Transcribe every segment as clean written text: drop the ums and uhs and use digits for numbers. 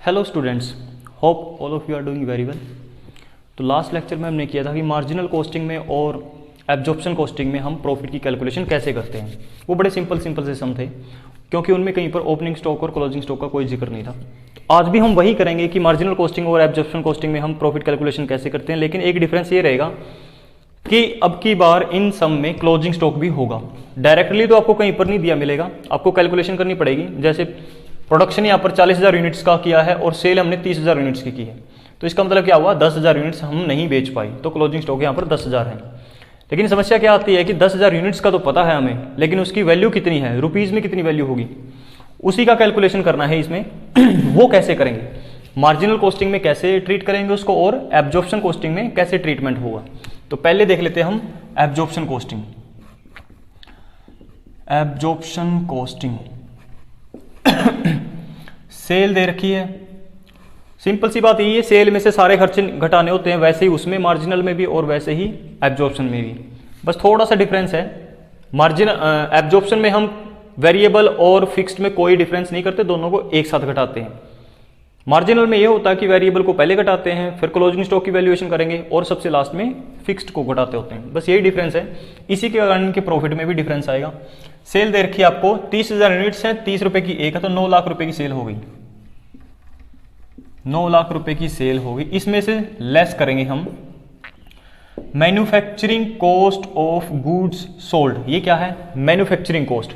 Hello students, hope all of you are doing very well. तो last lecture में हमने किया था कि मार्जिनल कॉस्टिंग में और एब्जॉर्प्शन कॉस्टिंग में हम प्रॉफिट की कैलकुलेशन कैसे करते हैं। वो बड़े सिंपल से सम थे, क्योंकि उनमें कहीं पर ओपनिंग स्टॉक और क्लोजिंग स्टॉक का कोई जिक्र नहीं था। तो आज भी हम वही करेंगे कि मार्जिनल कॉस्टिंग और एब्जॉर्प्शन कॉस्टिंग में हम प्रॉफिट कैलकुलेशन कैसे करते हैं, लेकिन एक डिफरेंस ये रहेगा कि अब की बार इन सम में क्लोजिंग स्टॉक भी होगा। डायरेक्टली तो आपको कहीं पर नहीं दिया मिलेगा, आपको कैलकुलेशन करनी पड़ेगी। जैसे प्रोडक्शन यहाँ पर 40,000 यूनिट्स का किया है और सेल हमने 30,000 यूनिट्स की है, तो इसका मतलब क्या हुआ, 10,000 यूनिट्स हम नहीं बेच पाई, तो क्लोजिंग स्टॉक यहाँ पर 10,000 है। लेकिन समस्या क्या आती है कि 10,000 यूनिट्स का तो पता है हमें, लेकिन उसकी वैल्यू कितनी है, रुपीज़ में कितनी वैल्यू होगी, उसी का कैलकुलेशन करना है इसमें। वो कैसे करेंगे, मार्जिनल कॉस्टिंग में कैसे ट्रीट करेंगे उसको और एब्जॉर्प्शन कॉस्टिंग में कैसे ट्रीटमेंट होगा। तो पहले देख लेते हैं हम absorption costing. Absorption costing sale दे रखी है, सिंपल सी बात यही है, सेल में से सारे खर्चे घटाने होते हैं, वैसे ही उसमें मार्जिनल में भी और वैसे ही एब्जॉर्प्शन में भी, बस थोड़ा सा डिफरेंस है। मार्जिन एब्जॉर्प्शन में हम वेरिएबल और फिक्स्ड में कोई डिफरेंस नहीं करते, दोनों को एक साथ घटाते हैं। मार्जिनल में ये होता है कि वेरिएबल को पहले घटाते हैं, फिर क्लोजिंग स्टॉक की वैल्यूएशन करेंगे और सबसे लास्ट में फिक्स्ड को घटाते होते हैं, बस यही डिफरेंस है। इसी के कारण इनके प्रॉफिट में भी डिफरेंस आएगा। सेल दे रखी है आपको 30,000 यूनिट्स हैं, 30 रुपए की एक है, तो 9 लाख रुपए की सेल हो गई, 9 लाख रुपए की सेल हो गई। इसमें से लेस करेंगे हम manufacturing cost of goods sold. ये क्या है, मैन्युफैक्चरिंग कॉस्ट।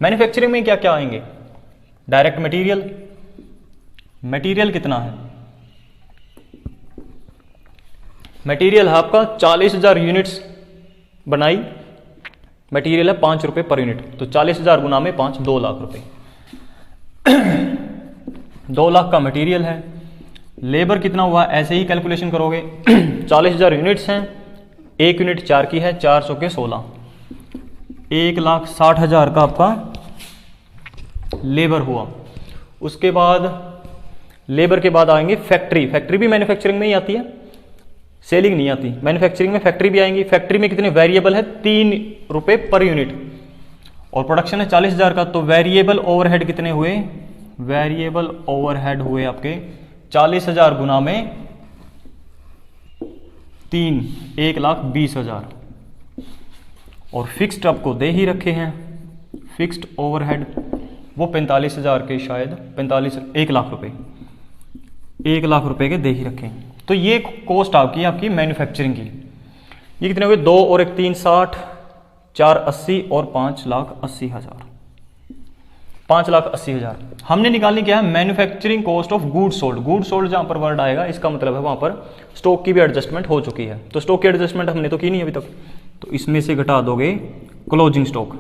मैन्युफैक्चरिंग में क्या क्या आएंगे, डायरेक्ट मटेरियल, मटेरियल कितना है, मटेरियल है आपका 40,000 यूनिट्स बनाई, मटेरियल है 5 रुपए पर यूनिट, तो 40,000 गुना में 5, 2 लाख रुपए। 2 लाख का मटेरियल है। लेबर कितना हुआ, ऐसे ही कैलकुलेशन करोगे। 40,000 यूनिट्स हैं, 1 यूनिट 4 की है, 400 के 16, 1,60,000 का आपका लेबर हुआ। उसके बाद लेबर के बाद आएंगे फैक्ट्री। फैक्ट्री भी मैन्युफैक्चरिंग में ही आती है, सेलिंग नहीं आती। मैन्युफैक्चरिंग में फैक्ट्री भी आएंगी। फैक्ट्री में कितने वेरिएबल है, 3 रुपए पर यूनिट, और प्रोडक्शन है 40,000 का, तो वेरिएबल ओवरहेड कितने हुए, वेरिएबल ओवरहेड हुए आपके 40,000 गुना में 3, 1,20,000। और फिक्स्ड आपको दे ही रखे हैं, फिक्स्ड ओवरहेड वो 45,000 के, शायद 1 लाख रुपए, 1 लाख रुपए के दे ही रखे हैं। तो ये कॉस्ट आपकी मैन्युफैक्चरिंग की। ये कितने हुए, 2 और 1 3 60, 4 80 और 5,80,000, 5,80,000। हमने निकालनी क्या है, manufacturing cost of good sold. Good sold जहां पर वर्ड आएगा, इसका मतलब है वहां पर स्टॉक की भी एडजस्टमेंट हो चुकी है। तो स्टॉक की एडजस्टमेंट हमने तो की नहीं अभी तक, तो इसमें से घटा दोगे क्लोजिंग स्टॉक।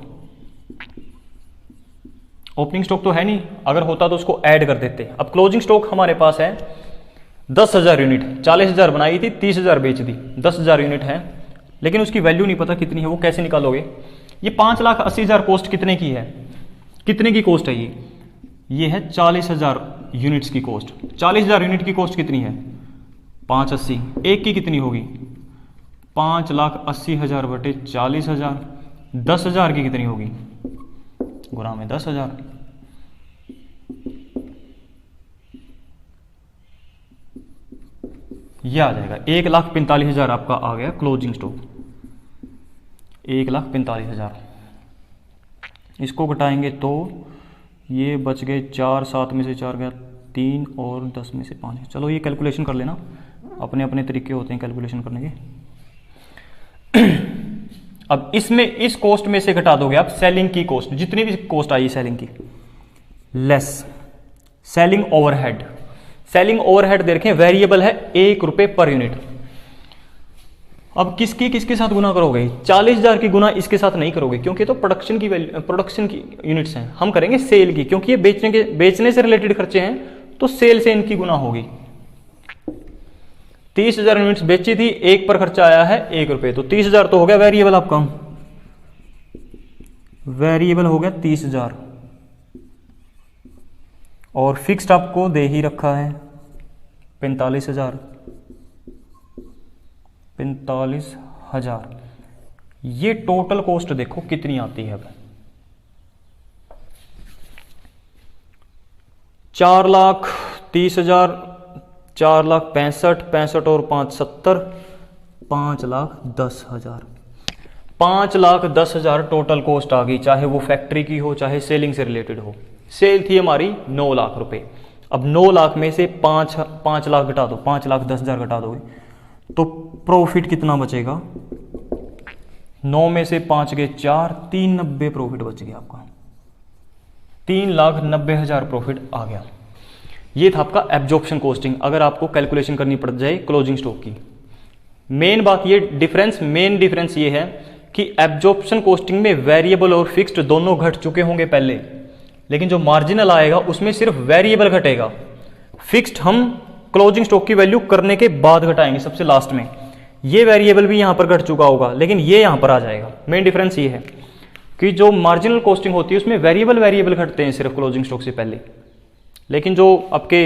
ओपनिंग स्टॉक तो है नहीं, अगर होता तो उसको ऐड कर देते। अब क्लोजिंग स्टॉक हमारे पास है 10,000 यूनिट, 40,000 बनाई थी, 30,000 बेच दी, 10,000 यूनिट है, लेकिन उसकी वैल्यू नहीं पता कितनी है, वो कैसे निकालोगे। ये 5,80,000 कॉस्ट कितने की है, कितने की कॉस्ट है ये है 40,000 यूनिट्स की कॉस्ट। 40,000 यूनिट की कॉस्ट कितनी है, 580, एक की कितनी होगी, 5,80,000 बटे 40,000, 10,000 की कितनी होगी, गुना में 10,000। यह आ जाएगा 1,45,000 आपका आ गया क्लोजिंग स्टॉक, 1,45,000। इसको घटाएंगे तो ये बच गए 4, 7 में से 4 गया 3 और 10 में से 5। चलो ये कैलकुलेशन कर लेना, अपने अपने तरीके होते हैं कैलकुलेशन करने के। अब इसमें इस कॉस्ट में से घटा दोगे आप सेलिंग की कॉस्ट, जितनी भी कॉस्ट आई सेलिंग की, less selling overhead. Selling overhead दे रखे वेरिएबल है 1 रुपए पर यूनिट। अब किसके साथ गुना करोगे, 40,000 की गुना इसके साथ नहीं करोगे, क्योंकि तो प्रोडक्शन की यूनिट्स हैं। हम करेंगे सेल की, क्योंकि ये बेचने से रिलेटेड खर्चे हैं, तो सेल से इनकी गुना होगी। 30,000 यूनिट्स बेची थी, 1 पर खर्चा आया है 1 रुपए, तो 30,000 तो हो गया वेरिएबल आपका, वेरिएबल हो गया 30,000, और फिक्स्ड आपको दे ही रखा है 45,000, 45,000। ये टोटल कॉस्ट देखो कितनी आती है अब, 4,30,000 30,000, 4,65,000, 65 और 5 70, 5,10,000। 5,10,000 टोटल कॉस्ट आ गई, चाहे वो फैक्ट्री की हो चाहे सेलिंग से रिलेटेड हो। सेल थी हमारी 9 लाख रुपए। अब 9 लाख में से 5 लाख घटा दो, 5,10,000 घटा दोगे तो प्रॉफिट कितना बचेगा? 9 में से 5 गए 4, 390 प्रॉफिट बच गया आपका। 3,90,000 प्रॉफिट आ गया। ये था आपका एब्जॉर्प्शन कॉस्टिंग। अगर आपको कैलकुलेशन करनी पड़ जाए क्लोजिंग स्टॉक की, मेन बात ये मेन डिफरेंस ये है कि एब्जॉर्प्शन कॉस्टिंग में वेरिएबल और फिक्स्ड दोनों घट चुके होंगे पहले, लेकिन जो मार्जिनल आएगा उसमें सिर्फ वेरिएबल घटेगा। फिक्स्ड हम क्लोजिंग स्टॉक की वैल्यू करने के बाद घटाएंगे सबसे लास्ट में। ये वेरिएबल भी यहां पर घट चुका होगा, लेकिन ये यहां पर आ जाएगा। मेन डिफरेंस ये है कि जो मार्जिनल कॉस्टिंग होती है उसमें वेरिएबल घटते हैं सिर्फ क्लोजिंग स्टॉक से पहले, लेकिन जो आपके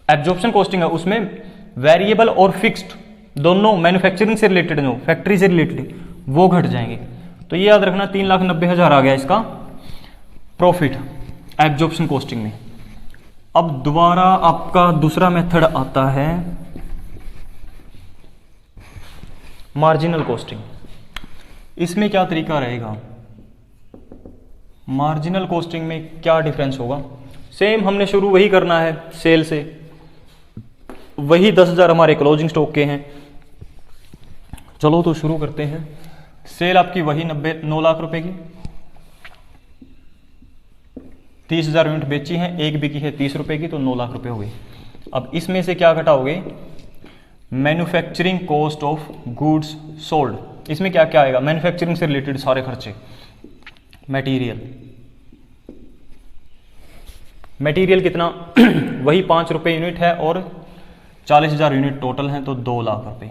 एब्जॉर्प्शन कॉस्टिंग है उसमें वेरिएबल और फिक्स्ड दोनों मैन्युफैक्चरिंग से रिलेटेड हो, फैक्ट्री से रिलेटेड, वो घट जाएंगे। तो ये याद रखना 3,90,000 आ गया इसका प्रॉफिट एब्जॉर्प्शन कॉस्टिंग में। अब दोबारा आपका दूसरा मेथड आता है मार्जिनल कॉस्टिंग। इसमें क्या तरीका रहेगा? मार्जिनल कॉस्टिंग में क्या डिफरेंस होगा? सेम हमने शुरू वही करना है सेल से, वही 10,000 हमारे क्लोजिंग स्टॉक के हैं। चलो तो शुरू करते हैं। सेल आपकी वही 9 लाख रुपए की, 30,000 यूनिट बेची हैं, एक बिकी है 30 रुपए की, तो 9 लाख रुपए हो गई। अब इसमें से क्या घटाओगे? Manufacturing cost of goods sold. इसमें क्या क्या आएगा? मैन्युफैक्चरिंग से रिलेटेड सारे खर्चे, मटेरियल कितना वही 5 रुपए यूनिट है और 40,000 यूनिट टोटल हैं, तो 2 लाख रुपए।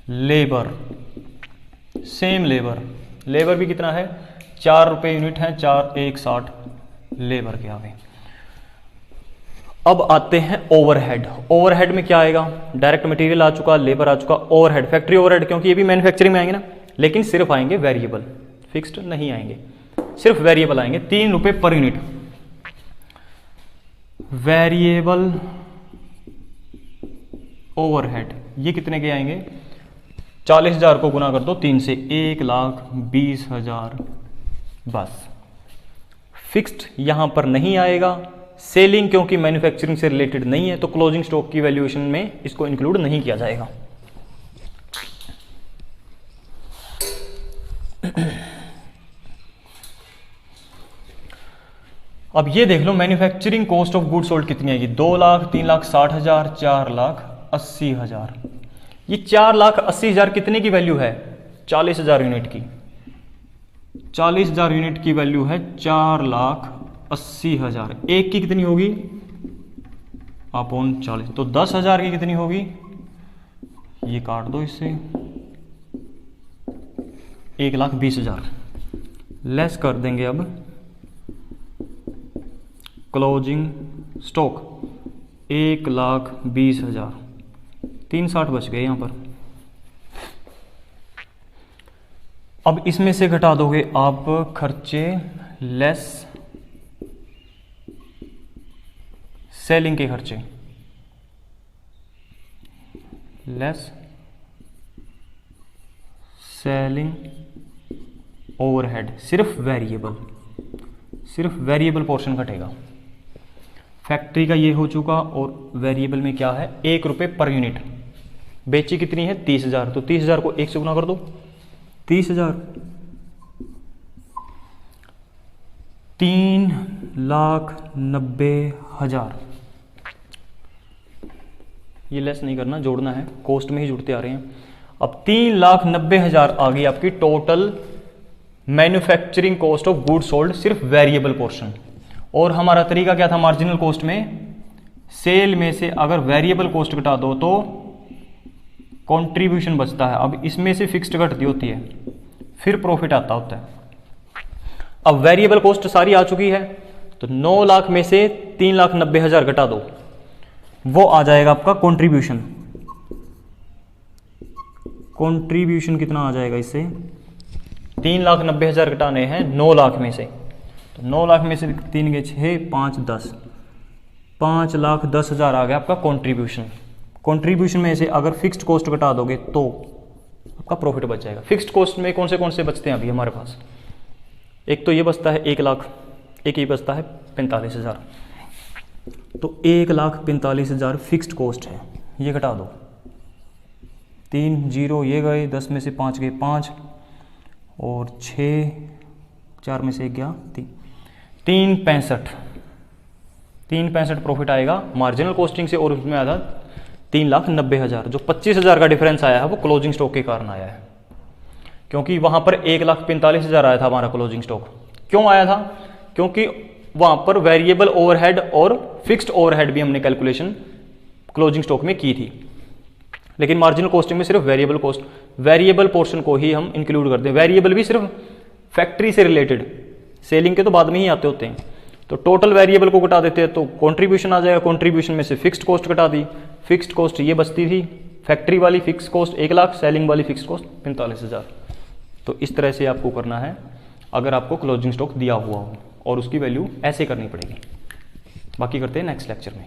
लेबर, सेम लेबर भी कितना है? 4 रुपए यूनिट है, 4 1 60 लेबर के आ गए। अब आते हैं ओवरहेड। ओवरहेड में क्या आएगा? डायरेक्ट मटेरियल आ चुका, लेबर आ चुका, ओवरहेड फैक्ट्री ओवरहेड, क्योंकि ये भी मैन्युफैक्चरिंग में आएंगे ना, लेकिन सिर्फ आएंगे वेरिएबल, फिक्स्ड नहीं आएंगे, सिर्फ वेरिएबल आएंगे। 3 रुपए पर यूनिट वेरिएबल ओवरहेड। ये कितने के आएंगे? 40,000 को गुना कर दो 3 से, 1,20,000 बस। फिक्स्ड यहां पर नहीं आएगा। सेलिंग क्योंकि मैन्युफैक्चरिंग से रिलेटेड नहीं है, तो क्लोजिंग स्टॉक की वैल्यूएशन में इसको इंक्लूड नहीं किया जाएगा। अब ये देख लो manufacturing cost of good sold कितनी आएगी? 2 लाख, 3,60,000, 4,80,000। ये 4,80,000 कितने की वैल्यू है? 40,000 यूनिट की। 40,000 यूनिट की वैल्यू है 4,80,000। एक की कितनी होगी? अपॉन 40, तो 10,000 की कितनी होगी? ये काट दो इससे, 1,20,000 लेस कर देंगे। अब क्लोजिंग स्टॉक 1,20,000, 360 बच गए यहां पर। अब इसमें से घटा दोगे आप खर्चे लेस सेलिंग के खर्चे, लेस सेलिंग ओवरहेड। सिर्फ वेरिएबल पोर्शन घटेगा। फैक्ट्री का ये हो चुका, और वेरिएबल में क्या है? 1 रुपए पर यूनिट। बेची कितनी है? 30,000, तो 30,000 को 1 से गुना कर दो, 30,000, 3,90,000। ये लेस नहीं करना, जोड़ना है, कॉस्ट में ही जुड़ते आ रहे हैं। अब 3,90,000 आ गई आपकी total manufacturing cost of good sold, सिर्फ वेरिएबल पोर्शन। और हमारा तरीका क्या था मार्जिनल कॉस्ट में? सेल में से अगर वेरिएबल कॉस्ट घटा दो तो कंट्रीब्यूशन बचता है। अब इसमें से फिक्स्ड घटती होती है, फिर प्रॉफिट आता होता है। अब वेरिएबल कॉस्ट सारी आ चुकी है, तो 9 लाख में से 3,90,000 घटा दो, वो आ जाएगा आपका कंट्रीब्यूशन। कंट्रीब्यूशन कितना आ जाएगा इससे? 3,90,000 घटाने हैं 9 लाख में से, तो 9 लाख में से 3 के 6, 5, 10, 5,10,000 आ गया आपका कंट्रीब्यूशन। कंट्रीब्यूशन में से अगर फिक्स्ड कॉस्ट घटा दोगे तो आपका प्रॉफिट बच जाएगा। फिक्स्ड कॉस्ट में कौन से बचते हैं अभी हमारे पास? एक तो ये बचता है 1 लाख, एक ये बचता है 45,000। तो 1,45,000 फिक्स्ड कॉस्ट है, ये घटा दो। 3 0 ये गए, 10 में से 5 गए 5 और 6, 4 में से 1 गया 3 65 प्रॉफिट आएगा मार्जिनल कॉस्टिंग से। और उसमें आधा 3,90,000। जो 25,000 का डिफरेंस आया है वो क्लोजिंग स्टॉक के कारण आया है, क्योंकि वहाँ पर 1,45,000 आया था हमारा क्लोजिंग स्टॉक। क्यों आया था? क्योंकि वहाँ पर वेरिएबल ओवरहेड और फिक्स्ड ओवरहेड भी हमने कैलकुलेशन क्लोजिंग स्टॉक में की थी, लेकिन मार्जिनल कॉस्टिंग में सिर्फ वेरिएबल पोर्शन को ही हम इंक्लूड करते हैं। वेरिएबल भी सिर्फ फैक्ट्री से रिलेटेड, सेलिंग के तो बाद में ही आते होते हैं। तो टोटल वेरिएबल को घटा देते हैं तो कंट्रीब्यूशन आ जाएगा। कंट्रीब्यूशन में से फिक्स्ड कॉस्ट घटा दी, फिक्स्ड कॉस्ट ये बचती थी, फैक्ट्री वाली फिक्स कॉस्ट 1 लाख, सेलिंग वाली फिक्स कॉस्ट 45,000। तो इस तरह से आपको करना है अगर आपको क्लोजिंग स्टॉक दिया हुआ हो, और उसकी वैल्यू ऐसे करनी पड़ेगी। बाकी करते हैं नेक्स्ट लेक्चर में।